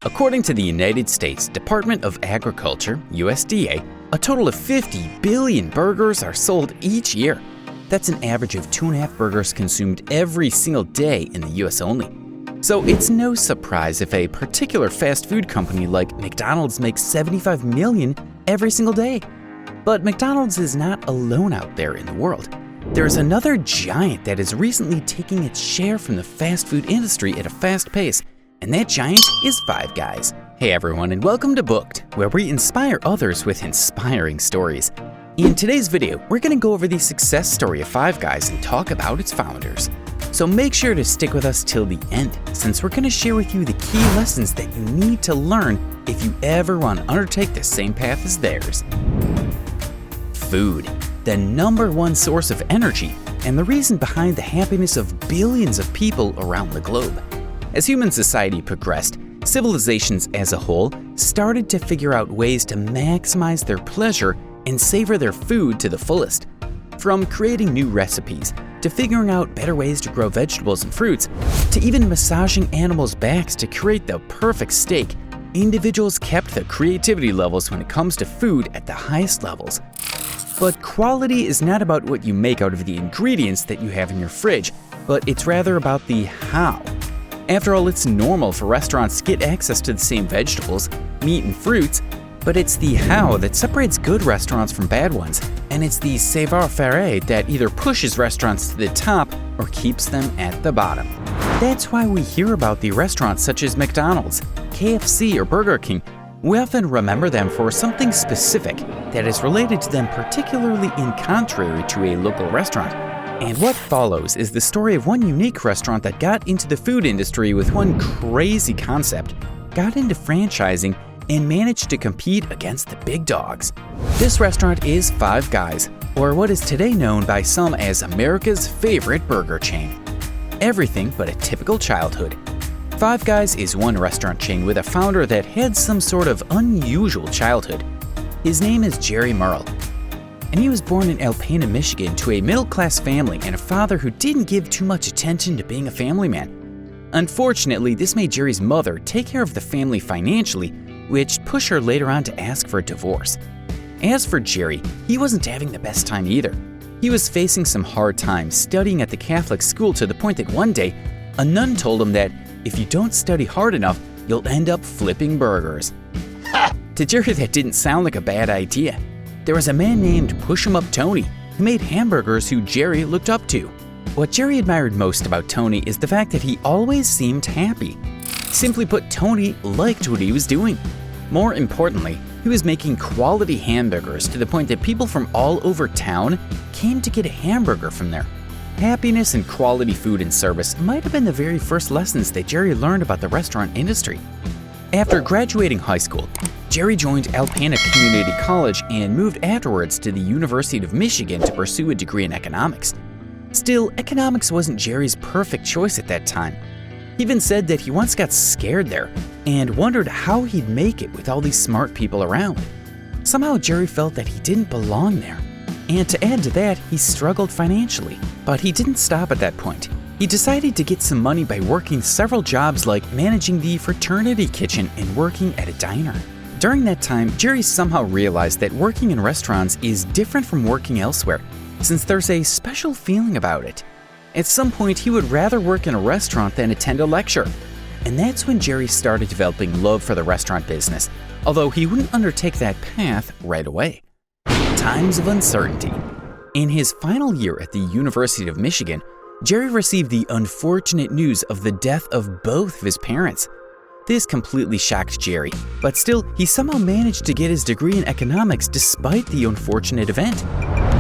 According to the United States Department of Agriculture, USDA, a total of 50 billion burgers are sold each year. That's an average of 2.5 burgers consumed every single day in the US only. So it's no surprise if a particular fast food company like McDonald's makes 75 million every single day. But McDonald's is not alone out there in the world. There's another giant that is recently taking its share from the fast food industry at a fast pace, and that giant is Five Guys. Hey everyone, and welcome to Booked, where we inspire others with inspiring stories. In today's video, we're going to go over the success story of Five Guys and talk about its founders. So make sure to stick with us till the end, since we're going to share with you the key lessons that you need to learn if you ever want to undertake the same path as theirs. Food, the #1 source of energy, and the reason behind the happiness of billions of people around the globe. As human society progressed, civilizations as a whole started to figure out ways to maximize their pleasure and savor their food to the fullest. From creating new recipes, to figuring out better ways to grow vegetables and fruits, to even massaging animals' backs to create the perfect steak, individuals kept the creativity levels when it comes to food at the highest levels. But quality is not about what you make out of the ingredients that you have in your fridge, but it's rather about the how. After all, it's normal for restaurants to get access to the same vegetables, meat, and fruits, but it's the how that separates good restaurants from bad ones, and it's the savoir-faire that either pushes restaurants to the top or keeps them at the bottom. That's why we hear about the restaurants such as McDonald's, KFC, or Burger King. We often remember them for something specific that is related to them, particularly in contrary to a local restaurant. And what follows is the story of one unique restaurant that got into the food industry with one crazy concept, got into franchising, and managed to compete against the big dogs. This restaurant is Five Guys, or what is today known by some as America's favorite burger chain. Everything but a typical childhood. Five Guys is one restaurant chain with a founder that had some sort of unusual childhood. His name is Jerry Merle, and he was born in Alpena, Michigan, to a middle-class family and a father who didn't give too much attention to being a family man. Unfortunately, this made Jerry's mother take care of the family financially, which pushed her later on to ask for a divorce. As for Jerry, he wasn't having the best time either. He was facing some hard times studying at the Catholic school, to the point that one day, a nun told him that if you don't study hard enough, you'll end up flipping burgers. To Jerry, that didn't sound like a bad idea. There was a man named Push 'em Up Tony who made hamburgers who Jerry looked up to. What Jerry admired most about Tony is the fact that he always seemed happy. Simply put, Tony liked what he was doing. More importantly, he was making quality hamburgers to the point that people from all over town came to get a hamburger from there. Happiness and quality food and service might have been the very first lessons that Jerry learned about the restaurant industry. After graduating high school, Jerry joined Alpena Community College and moved afterwards to the University of Michigan to pursue a degree in economics. Still, economics wasn't Jerry's perfect choice at that time. He even said that he once got scared there and wondered how he'd make it with all these smart people around. Somehow Jerry felt that he didn't belong there. And to add to that, he struggled financially. But he didn't stop at that point. He decided to get some money by working several jobs, like managing the fraternity kitchen and working at a diner. During that time, Jerry somehow realized that working in restaurants is different from working elsewhere, since there's a special feeling about it. At some point, he would rather work in a restaurant than attend a lecture. And that's when Jerry started developing love for the restaurant business, although he wouldn't undertake that path right away. Times of uncertainty. In his final year at the University of Michigan, Jerry received the unfortunate news of the death of both of his parents. This completely shocked Jerry, but still, he somehow managed to get his degree in economics despite the unfortunate event.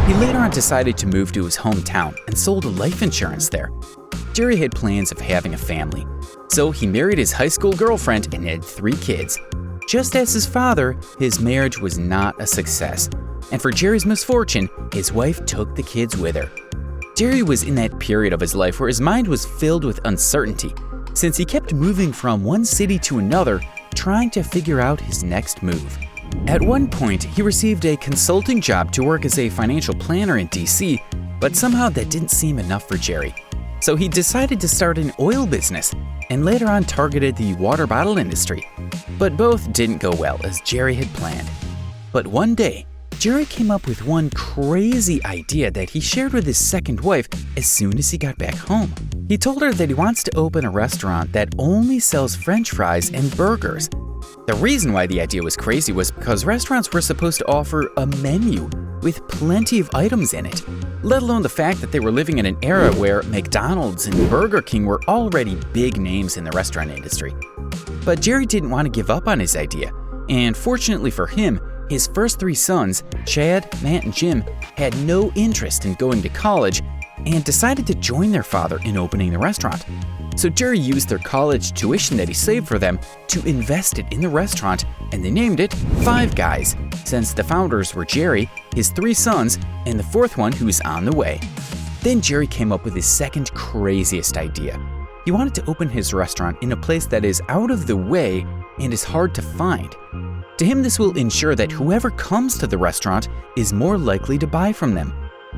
He later on decided to move to his hometown and sold life insurance there. Jerry had plans of having a family, so he married his high school girlfriend and had 3 kids. Just as his father, his marriage was not a success, and for Jerry's misfortune, his wife took the kids with her. Jerry was in that period of his life where his mind was filled with uncertainty, since he kept moving from one city to another, trying to figure out his next move. At one point, he received a consulting job to work as a financial planner in DC, but somehow that didn't seem enough for Jerry. So he decided to start an oil business and later on targeted the water bottle industry. But both didn't go well as Jerry had planned. But one day, Jerry came up with one crazy idea that he shared with his second wife as soon as he got back home. He told her that he wants to open a restaurant that only sells French fries and burgers. The reason why the idea was crazy was because restaurants were supposed to offer a menu with plenty of items in it, let alone the fact that they were living in an era where McDonald's and Burger King were already big names in the restaurant industry. But Jerry didn't want to give up on his idea, and fortunately for him, his first three sons, Chad, Matt, and Jim, had no interest in going to college and decided to join their father in opening the restaurant. So Jerry used their college tuition that he saved for them to invest it in the restaurant, and they named it Five Guys, since the founders were Jerry, his three sons, and the fourth one who was on the way. Then Jerry came up with his second craziest idea. He wanted to open his restaurant in a place that is out of the way and is hard to find. To him, this will ensure that whoever comes to the restaurant is more likely to buy from them.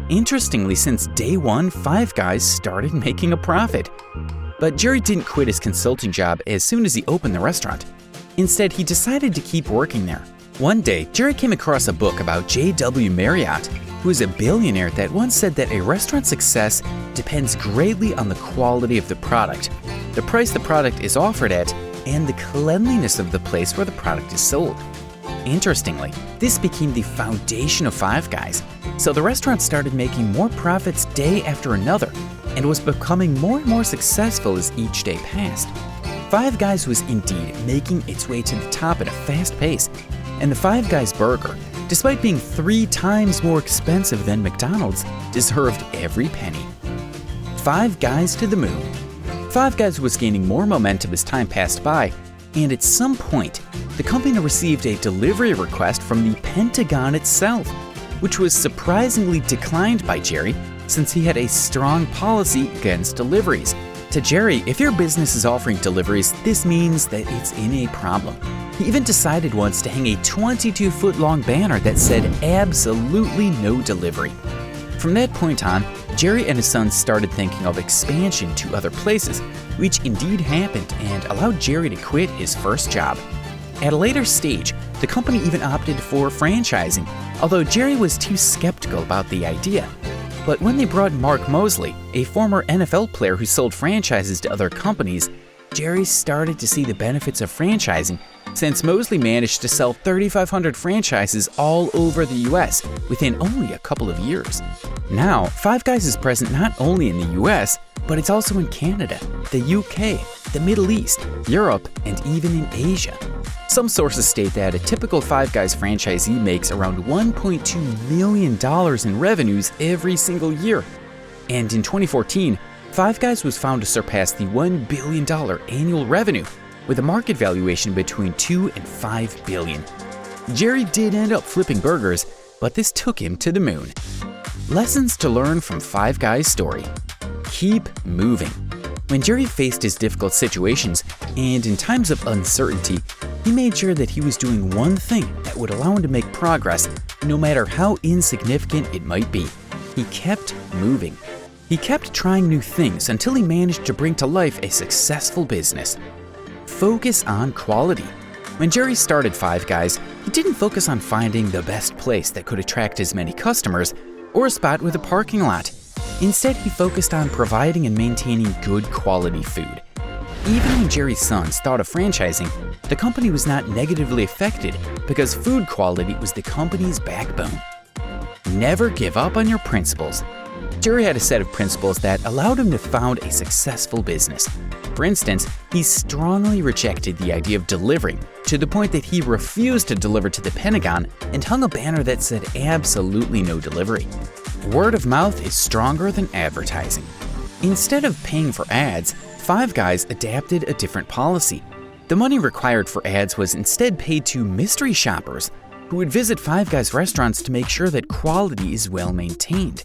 Interestingly, since day one, Five Guys started making a profit. But Jerry didn't quit his consulting job as soon as he opened the restaurant. Instead, he decided to keep working there. One day, Jerry came across a book about J.W. Marriott, who is a billionaire that once said that a restaurant's success depends greatly on the quality of the product, the price the product is offered at, and the cleanliness of the place where the product is sold. Interestingly, this became the foundation of Five Guys, so the restaurant started making more profits day after another and was becoming more and more successful as each day passed. Five Guys was indeed making its way to the top at a fast pace, and the Five Guys burger, despite being 3 times more expensive than McDonald's, deserved every penny. Five Guys to the moon. Five Guys was gaining more momentum as time passed by, and at some point, the company received a delivery request from the Pentagon itself, which was surprisingly declined by Jerry since he had a strong policy against deliveries. To Jerry, if your business is offering deliveries, this means that it's in a problem. He even decided once to hang a 22-foot-long banner that said absolutely no delivery. From that point on, Jerry and his sons started thinking of expansion to other places, which indeed happened and allowed Jerry to quit his first job. At a later stage, the company even opted for franchising, although Jerry was too skeptical about the idea. But when they brought Mark Mosley, a former NFL player who sold franchises to other companies, Jerry started to see the benefits of franchising, since Mosley managed to sell 3,500 franchises all over the US within only a couple of years. Now, Five Guys is present not only in the US, but it's also in Canada, the UK, the Middle East, Europe, and even in Asia. Some sources state that a typical Five Guys franchisee makes around $1.2 million in revenues every single year. And in 2014, Five Guys was found to surpass the $1 billion annual revenue, with a market valuation between $2 and $5 billion. Jerry did end up flipping burgers, but this took him to the moon. Lessons to learn from Five Guys' story. Keep moving. When Jerry faced his difficult situations and in times of uncertainty, he made sure that he was doing one thing that would allow him to make progress, no matter how insignificant it might be. He kept moving. He kept trying new things until he managed to bring to life a successful business. Focus on quality. When Jerry started Five Guys, he didn't focus on finding the best place that could attract as many customers or a spot with a parking lot. Instead, he focused on providing and maintaining good quality food. Even when Jerry's sons thought of franchising, the company was not negatively affected because food quality was the company's backbone. Never give up on your principles. Jerry had a set of principles that allowed him to found a successful business. For instance, he strongly rejected the idea of delivering to the point that he refused to deliver to the Pentagon and hung a banner that said absolutely no delivery. Word of mouth is stronger than advertising. Instead of paying for ads, Five Guys adapted a different policy. The money required for ads was instead paid to mystery shoppers who would visit Five Guys restaurants to make sure that quality is well maintained.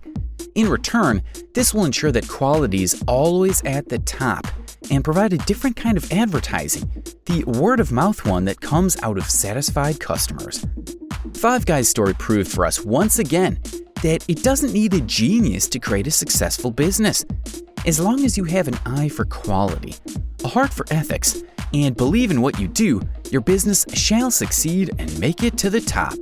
In return, this will ensure that quality is always at the top and provide a different kind of advertising, the word-of-mouth one that comes out of satisfied customers. Five Guys' story proved for us once again that it doesn't need a genius to create a successful business. As long as you have an eye for quality, a heart for ethics, and believe in what you do, your business shall succeed and make it to the top.